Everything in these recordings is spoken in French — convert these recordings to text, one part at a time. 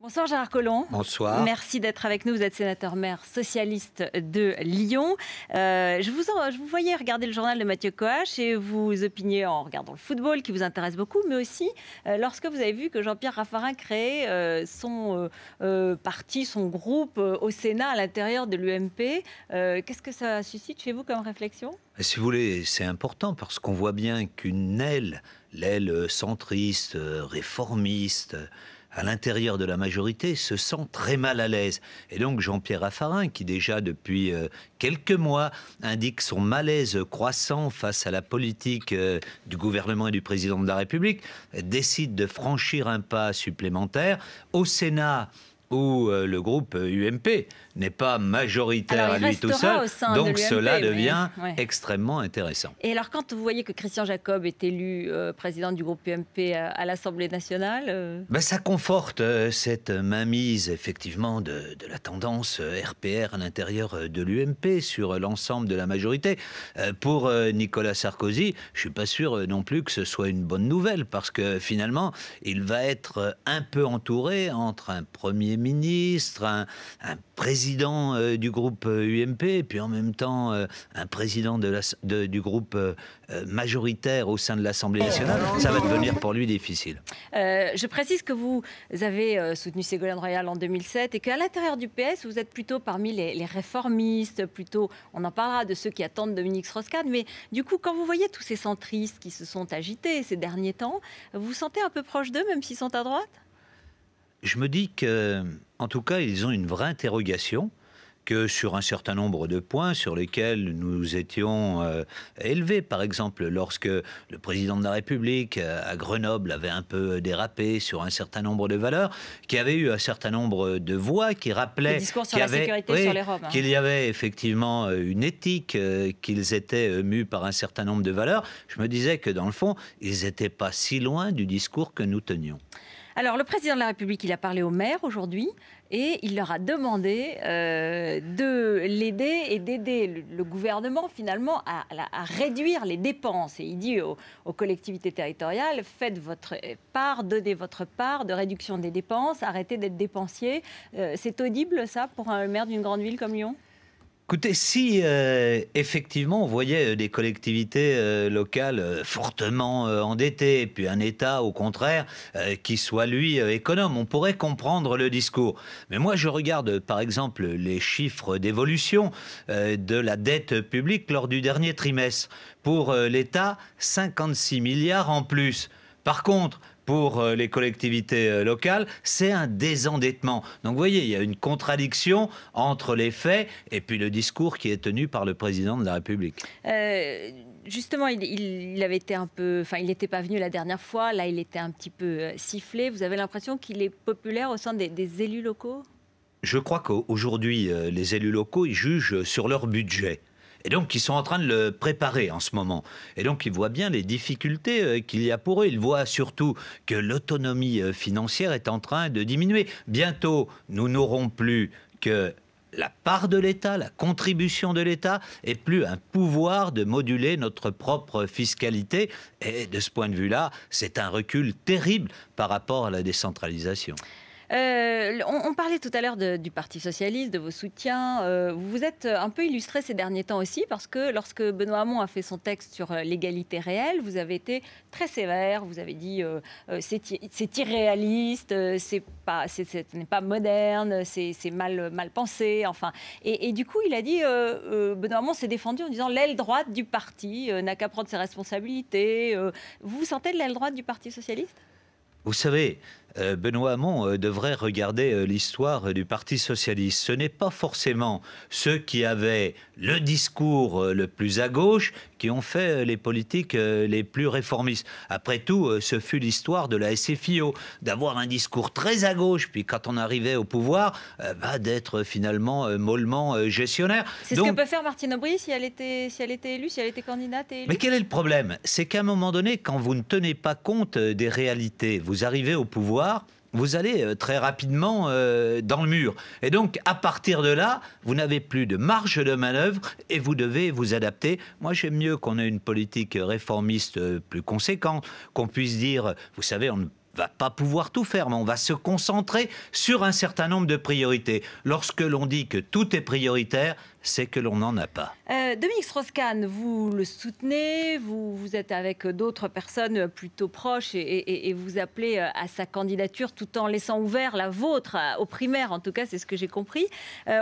Bonsoir Gérard Collomb. Bonsoir. Merci d'être avec nous. Vous êtes sénateur-maire socialiste de Lyon. Je vous voyais regarder le journal de Mathieu Coache et vous opiniez en regardant le football qui vous intéresse beaucoup, mais aussi lorsque vous avez vu que Jean-Pierre Raffarin créait son parti, son groupe au Sénat à l'intérieur de l'UMP. Qu'est-ce que ça suscite chez vous comme réflexion ? Si vous voulez, c'est important parce qu'on voit bien qu'une l'aile centriste, réformiste, à l'intérieur de la majorité, se sent très mal à l'aise. Et donc Jean-Pierre Raffarin, qui déjà depuis quelques mois indique son malaise croissant face à la politique du gouvernement et du président de la République, décide de franchir un pas supplémentaire au Sénat, où le groupe UMP n'est pas majoritaire à lui tout seul, donc cela devient extrêmement intéressant. Et alors quand vous voyez que Christian Jacob est élu président du groupe UMP à l'Assemblée nationale ça conforte cette mainmise effectivement de la tendance RPR à l'intérieur de l'UMP sur l'ensemble de la majorité. Pour Nicolas Sarkozy, je ne suis pas sûr non plus que ce soit une bonne nouvelle, parce que finalement, il va être un peu entouré entre un Premier ministre, un président du groupe UMP, et puis en même temps un président du groupe majoritaire au sein de l'Assemblée nationale. Ça va devenir pour lui difficile. Je précise que vous avez soutenu Ségolène Royal en 2007 et qu'à l'intérieur du PS, vous êtes plutôt parmi les réformistes, plutôt, on en parlera de ceux qui attendent Dominique Strauss-Kahn, mais du coup, quand vous voyez tous ces centristes qui se sont agités ces derniers temps, vous vous sentez un peu proche d'eux, même s'ils sont à droite ? Je me dis que, en tout cas, ils ont une vraie interrogation, que sur un certain nombre de points sur lesquels nous étions élevés. Par exemple, lorsque le président de la République à Grenoble avait un peu dérapé sur un certain nombre de valeurs, qu'il y avait eu un certain nombre de voix qui rappelaient qu'il y avait effectivement une éthique, qu'ils étaient mus par un certain nombre de valeurs. Je me disais que dans le fond, ils n'étaient pas si loin du discours que nous tenions. Alors, le président de la République, il a parlé aux maires aujourd'hui et il leur a demandé de l'aider et d'aider le gouvernement finalement à réduire les dépenses. Et il dit aux collectivités territoriales, faites votre part, donnez votre part de réduction des dépenses, arrêtez d'être dépensiers. C'est audible ça pour un maire d'une grande ville comme Lyon ? Écoutez, si effectivement on voyait des collectivités locales fortement endettées, puis un État au contraire qui soit lui économe, on pourrait comprendre le discours. Mais moi je regarde par exemple les chiffres d'évolution de la dette publique lors du dernier trimestre. Pour l'État, 56 milliards en plus. Par contre, pour les collectivités locales, c'est un désendettement. Donc vous voyez, il y a une contradiction entre les faits et puis le discours qui est tenu par le président de la République. Justement, il avait été un peu... Enfin, il n'était pas venu la dernière fois. Là, il était un petit peu sifflé. Vous avez l'impression qu'il est populaire au sein des élus locaux ? Je crois qu'aujourd'hui, les élus locaux, ils jugent sur leur budget. Et donc, ils sont en train de le préparer en ce moment. Et donc, ils voient bien les difficultés qu'il y a pour eux. Ils voient surtout que l'autonomie financière est en train de diminuer. Bientôt, nous n'aurons plus que la part de l'État, la contribution de l'État, et plus un pouvoir de moduler notre propre fiscalité. Et de ce point de vue-là, c'est un recul terrible par rapport à la décentralisation. On parlait tout à l'heure du Parti socialiste, de vos soutiens. Vous vous êtes un peu illustré ces derniers temps aussi, parce que lorsque Benoît Hamon a fait son texte sur l'égalité réelle, vous avez été très sévère. Vous avez dit c'est irréaliste, ce n'est pas moderne, c'est mal pensé. Enfin, et du coup, il a dit Benoît Hamon s'est défendu en disant l'aile droite du parti n'a qu'à prendre ses responsabilités. Vous vous sentez de l'aile droite du Parti socialiste ? Vous savez, Benoît Hamon devrait regarder l'histoire du Parti socialiste. Ce n'est pas forcément ceux qui avaient le discours le plus à gauche qui ont fait les politiques les plus réformistes. Après tout, ce fut l'histoire de la SFIO, d'avoir un discours très à gauche, puis quand on arrivait au pouvoir, d'être finalement mollement gestionnaire. C'est ce que peut faire Martine Aubry si elle était élue, si elle était candidate et élue. Mais quel est le problème? C'est qu'à un moment donné, quand vous ne tenez pas compte des réalités, vous arrivez au pouvoir, vous allez très rapidement dans le mur. Et donc, à partir de là, vous n'avez plus de marge de manœuvre et vous devez vous adapter. Moi, j'aime mieux qu'on ait une politique réformiste plus conséquente, qu'on puisse dire, vous savez, on ne va pas pouvoir tout faire, mais on va se concentrer sur un certain nombre de priorités. Lorsque l'on dit que tout est prioritaire, c'est que l'on n'en a pas. Dominique Strauss-Kahn, vous le soutenez, vous êtes avec d'autres personnes plutôt proches et vous appelez à sa candidature tout en laissant ouvert la vôtre aux primaires, en tout cas c'est ce que j'ai compris.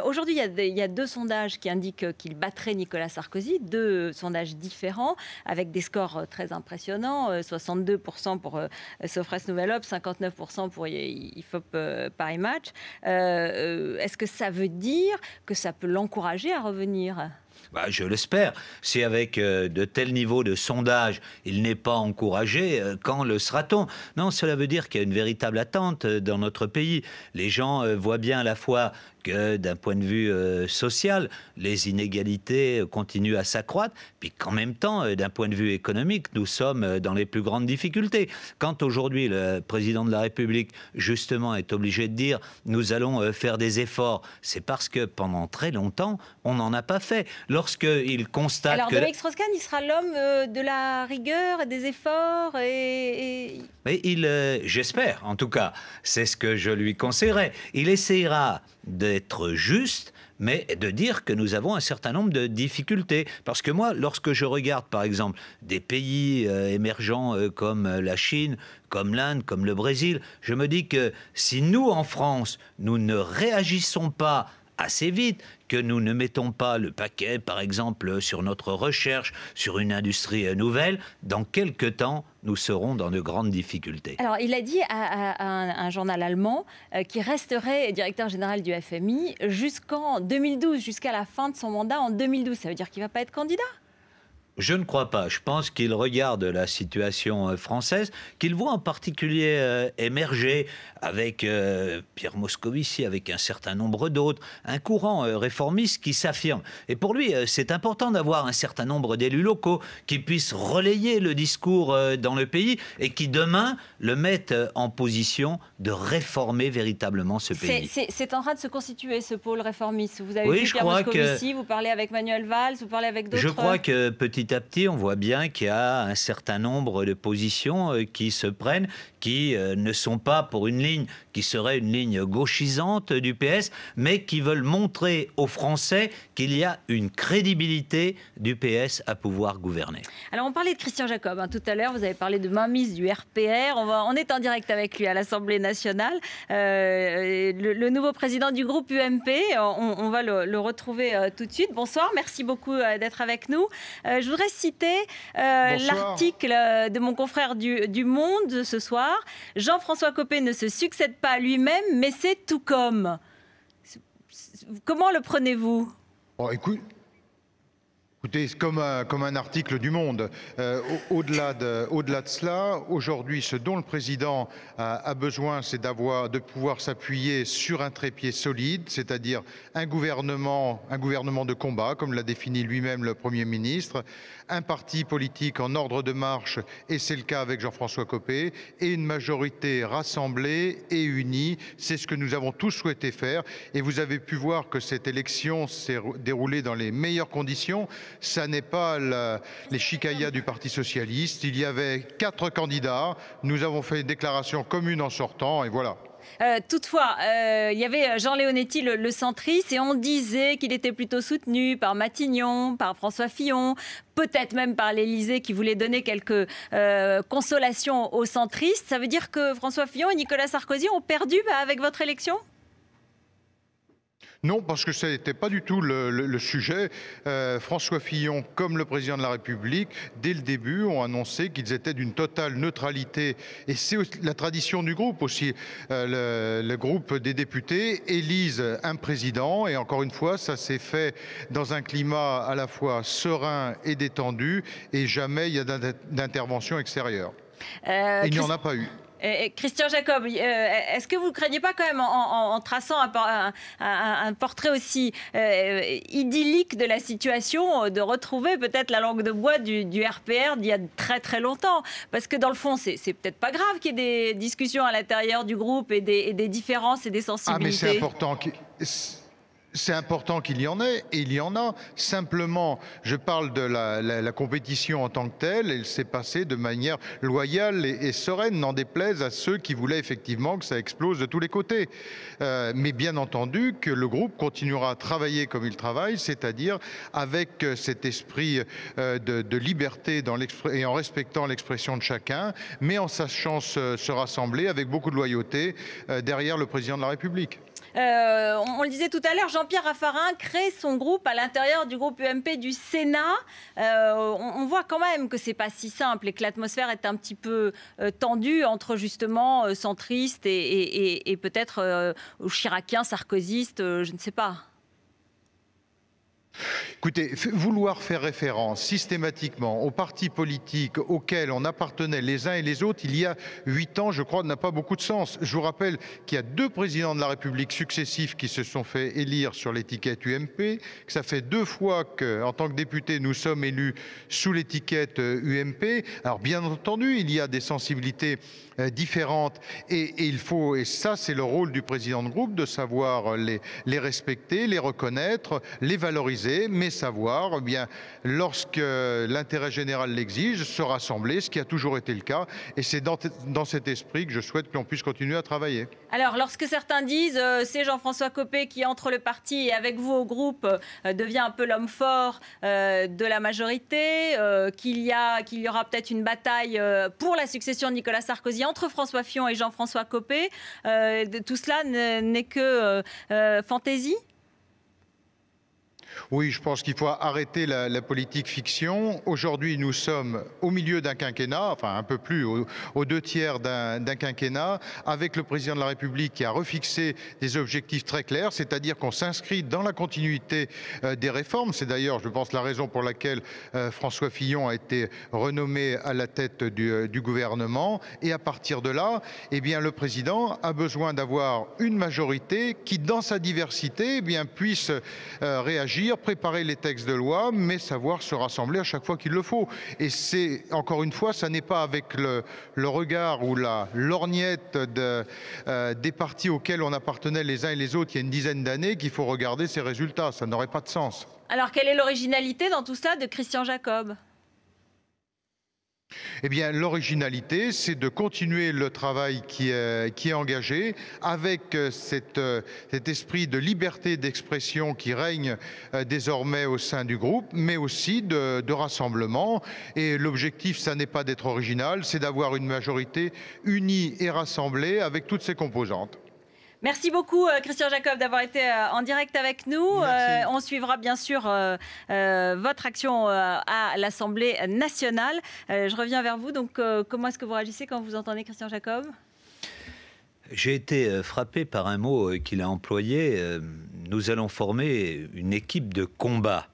Aujourd'hui il y a deux sondages qui indiquent qu'il battrait Nicolas Sarkozy, deux sondages différents avec des scores très impressionnants, 62% pour Sofres Nouvelle Obs, 59% pour IFOP Paris Match. Est-ce que ça veut dire que ça peut l'encourager à revenir ? Je l'espère. Si avec de tels niveaux de sondage, il n'est pas encouragé, quand le sera-t-on? Non, cela veut dire qu'il y a une véritable attente dans notre pays. Les gens voient bien à la fois que d'un point de vue social, les inégalités continuent à s'accroître, puis qu'en même temps, d'un point de vue économique, nous sommes dans les plus grandes difficultés. Quand aujourd'hui le président de la République, justement, est obligé de dire « nous allons faire des efforts », c'est parce que pendant très longtemps, on n'en a pas fait. Lorsqu'il constate Alors, Dominique Strauss-Kahn, il sera l'homme de la rigueur et des efforts Mais j'espère, en tout cas, c'est ce que je lui conseillerais. Il essayera d'être juste, mais de dire que nous avons un certain nombre de difficultés. Parce que moi, lorsque je regarde, par exemple, des pays émergents comme la Chine, comme l'Inde, comme le Brésil, je me dis que si nous, en France, nous ne réagissons pas assez vite, que nous ne mettons pas le paquet, par exemple, sur notre recherche, sur une industrie nouvelle, dans quelques temps, nous serons dans de grandes difficultés. Alors, il a dit à un journal allemand qu'il resterait directeur général du FMI jusqu'en 2012, jusqu'à la fin de son mandat en 2012. Ça veut dire qu'il ne va pas être candidat ? Je ne crois pas. Je pense qu'il regarde la situation française, qu'il voit en particulier émerger avec Pierre Moscovici, avec un certain nombre d'autres, un courant réformiste qui s'affirme. Et pour lui, c'est important d'avoir un certain nombre d'élus locaux qui puissent relayer le discours dans le pays et qui, demain, le mettent en position de réformer véritablement ce pays. C'est en train de se constituer, ce pôle réformiste. Vous avez oui, vu Pierre Moscovici, vous parlez avec Manuel Valls, vous parlez avec d'autres... Je crois que petit à petit, on voit bien qu'il y a un certain nombre de positions qui se prennent, qui ne sont pas pour une ligne qui serait une ligne gauchisante du PS, mais qui veulent montrer aux Français qu'il y a une crédibilité du PS à pouvoir gouverner. Alors, on parlait de Christian Jacob tout à l'heure. Vous avez parlé de mainmise du RPR. On est en direct avec lui à l'Assemblée nationale. Le nouveau président du groupe UMP, on va le retrouver tout de suite. Bonsoir, merci beaucoup d'être avec nous. Je voudrais citer l'article de mon confrère du Monde ce soir. Jean-François Copé ne se succède pas à lui-même, mais c'est tout comme. Comment le prenez-vous ? Écoutez, c'est comme un article du Monde. Au-delà de cela, aujourd'hui, ce dont le président a besoin, c'est de pouvoir s'appuyer sur un trépied solide, c'est-à-dire un gouvernement de combat, comme l'a défini lui-même le Premier ministre, un parti politique en ordre de marche, et c'est le cas avec Jean-François Copé, et une majorité rassemblée et unie. C'est ce que nous avons tous souhaité faire. Et vous avez pu voir que cette élection s'est déroulée dans les meilleures conditions. Ça n'est pas les chicayas du Parti socialiste. Il y avait 4 candidats. Nous avons fait une déclaration commune en sortant, et voilà. Toutefois, il y avait Jean Leonetti, le centriste, et on disait qu'il était plutôt soutenu par Matignon, par François Fillon, peut-être même par l'Élysée qui voulait donner quelques consolations aux centristes. Ça veut dire que François Fillon et Nicolas Sarkozy ont perdu avec votre élection ? Non, parce que ce n'était pas du tout le sujet. François Fillon, comme le président de la République, dès le début, ont annoncé qu'ils étaient d'une totale neutralité. Et c'est la tradition du groupe aussi. Le groupe des députés élise un président. Et encore une fois, ça s'est fait dans un climat à la fois serein et détendu. Et jamais il y a d'intervention extérieure. Et il n'y en a pas eu. Christian Jacob, est-ce que vous ne craignez pas quand même, en traçant un portrait aussi idyllique de la situation, de retrouver peut-être la langue de bois du RPR d'il y a très très longtemps? Parce que dans le fond, c'est peut-être pas grave qu'il y ait des discussions à l'intérieur du groupe et des différences et des sensibilités. Ah, mais c'est important. C'est important qu'il y en ait, et il y en a. Simplement, je parle de la compétition en tant que telle. Elle s'est passée de manière loyale et sereine, n'en déplaise à ceux qui voulaient effectivement que ça explose de tous les côtés. Mais bien entendu que le groupe continuera à travailler comme il travaille, c'est-à-dire avec cet esprit de liberté et en respectant l'expression de chacun, mais en sachant se rassembler avec beaucoup de loyauté derrière le président de la République. On le disait tout à l'heure, Jean-Pierre Raffarin crée son groupe à l'intérieur du groupe UMP du Sénat. On voit quand même que c'est pas si simple et que l'atmosphère est un petit peu tendue entre justement centristes et peut-être chiraciens, sarkozystes, je ne sais pas. Écoutez, vouloir faire référence systématiquement aux partis politiques auxquels on appartenait les uns et les autres il y a 8 ans, je crois, n'a pas beaucoup de sens. Je vous rappelle qu'il y a 2 présidents de la République successifs qui se sont fait élire sur l'étiquette UMP, que ça fait 2 fois qu'en tant que députés, nous sommes élus sous l'étiquette UMP. Alors bien entendu, il y a des sensibilités différentes et ça c'est le rôle du président de groupe, de savoir les respecter, les reconnaître, les valoriser, mais savoir, eh bien, lorsque l'intérêt général l'exige, se rassembler, ce qui a toujours été le cas. Et c'est dans cet esprit que je souhaite que l'on puisse continuer à travailler. Alors, lorsque certains disent c'est Jean-François Copé qui entre le parti et avec vous au groupe devient un peu l'homme fort de la majorité, qu'il y aura peut-être une bataille pour la succession de Nicolas Sarkozy entre François Fillon et Jean-François Copé, tout cela n'est que fantaisie ? Oui, je pense qu'il faut arrêter la politique fiction. Aujourd'hui, nous sommes au milieu d'un quinquennat, enfin un peu plus, aux 2 tiers d'un quinquennat, avec le président de la République qui a refixé des objectifs très clairs, c'est-à-dire qu'on s'inscrit dans la continuité des réformes. C'est d'ailleurs, je pense, la raison pour laquelle François Fillon a été renommé à la tête du gouvernement. Et à partir de là, eh bien, le président a besoin d'avoir une majorité qui, dans sa diversité, eh bien, puisse réagir, préparer les textes de loi, mais savoir se rassembler à chaque fois qu'il le faut. Et c'est, encore une fois, ça n'est pas avec le regard ou la lorgnette des partis auxquels on appartenait les uns et les autres il y a une dizaine d'années qu'il faut regarder ces résultats. Ça n'aurait pas de sens. Alors, quelle est l'originalité dans tout ça de Christian Jacob ? Eh bien, l'originalité, c'est de continuer le travail qui est engagé avec cet esprit de liberté d'expression qui règne désormais au sein du groupe, mais aussi de rassemblement. Et l'objectif, ça n'est pas d'être original, c'est d'avoir une majorité unie et rassemblée avec toutes ses composantes. Merci beaucoup Christian Jacob d'avoir été en direct avec nous. On suivra bien sûr votre action à l'Assemblée nationale. Je reviens vers vous. Donc, comment est-ce que vous réagissez quand vous entendez Christian Jacob ? J'ai été frappé par un mot qu'il a employé. Nous allons former une équipe de combat.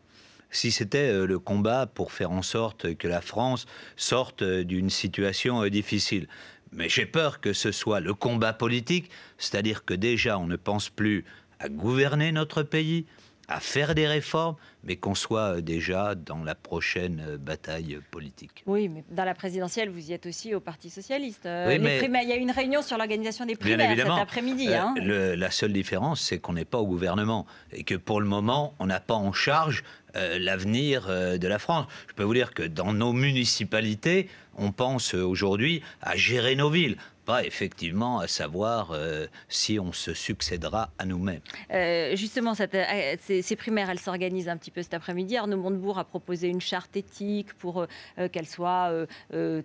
Si c'était le combat pour faire en sorte que la France sorte d'une situation difficile. Mais j'ai peur que ce soit le combat politique, c'est-à-dire que déjà on ne pense plus à gouverner notre pays, à faire des réformes, mais qu'on soit déjà dans la prochaine bataille politique. Oui, mais dans la présidentielle, vous y êtes aussi au Parti Socialiste. Oui, mais il y a eu une réunion sur l'organisation des primaires cet après-midi. La seule différence, c'est qu'on n'est pas au gouvernement et que pour le moment, on n'a pas en charge l'avenir de la France. Je peux vous dire que dans nos municipalités, on pense aujourd'hui à gérer nos villes, pas effectivement à savoir si on se succédera à nous-mêmes. Justement, ces primaires, elles s'organisent un petit peu cet après-midi. Arnaud Montebourg a proposé une charte éthique pour qu'elle soit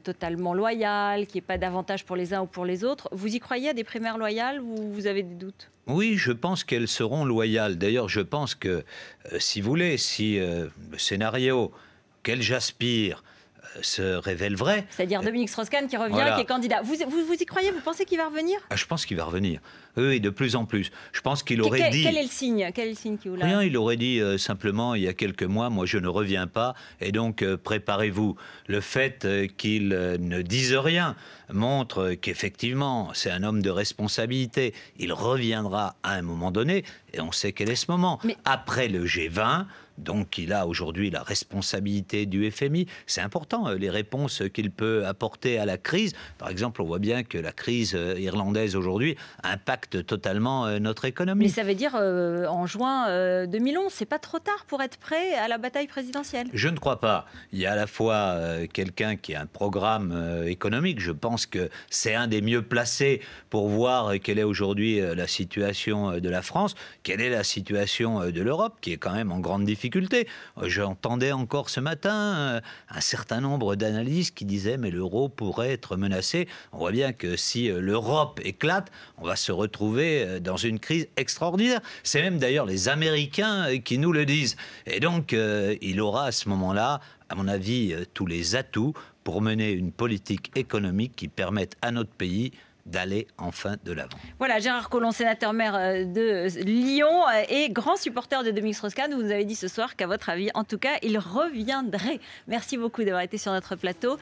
totalement loyale, qu'il n'y ait pas d'avantage pour les uns ou pour les autres. Vous y croyez à des primaires loyales ou vous avez des doutes ? Oui, je pense qu'elles seront loyales. D'ailleurs, je pense que, si vous voulez, si le scénario auquel j'aspire se révèle vrai... C'est-à-dire Dominique Strauss-Kahn qui revient, voilà, qui est candidat. Vous y croyez? Vous pensez qu'il va revenir? Je pense qu'il va revenir. Oui, de plus en plus. Je pense qu'il aurait dit... Quel est le signe? Quel est le signe qui vous l'a... Rien, il aurait dit simplement, il y a quelques mois, moi je ne reviens pas, et donc préparez-vous. Le fait qu'il ne dise rien montre qu'effectivement, c'est un homme de responsabilité. Il reviendra à un moment donné, et on sait quel est ce moment. Mais... Après le G20... Donc il a aujourd'hui la responsabilité du FMI. C'est important, les réponses qu'il peut apporter à la crise. Par exemple, on voit bien que la crise irlandaise aujourd'hui impacte impacte totalement notre économie. Mais ça veut dire en juin 2011, c'est pas trop tard pour être prêt à la bataille présidentielle? Je ne crois pas. Il y a à la fois quelqu'un qui a un programme économique. Je pense que c'est un des mieux placés pour voir quelle est aujourd'hui la situation de la France, quelle est la situation de l'Europe, qui est quand même en grande difficulté. J'entendais encore ce matin un certain nombre d'analystes qui disaient mais l'euro pourrait être menacé. On voit bien que si l'Europe éclate, on va se retrouver dans une crise extraordinaire. C'est même d'ailleurs les Américains qui nous le disent. Et donc, il aura à ce moment-là, à mon avis, tous les atouts pour mener une politique économique qui permette à notre pays d'aller enfin de l'avant. Voilà, Gérard Collomb, sénateur-maire de Lyon et grand supporter de Dominique Strauss-Kahn. Vous nous avez dit ce soir qu'à votre avis, en tout cas, il reviendrait. Merci beaucoup d'avoir été sur notre plateau.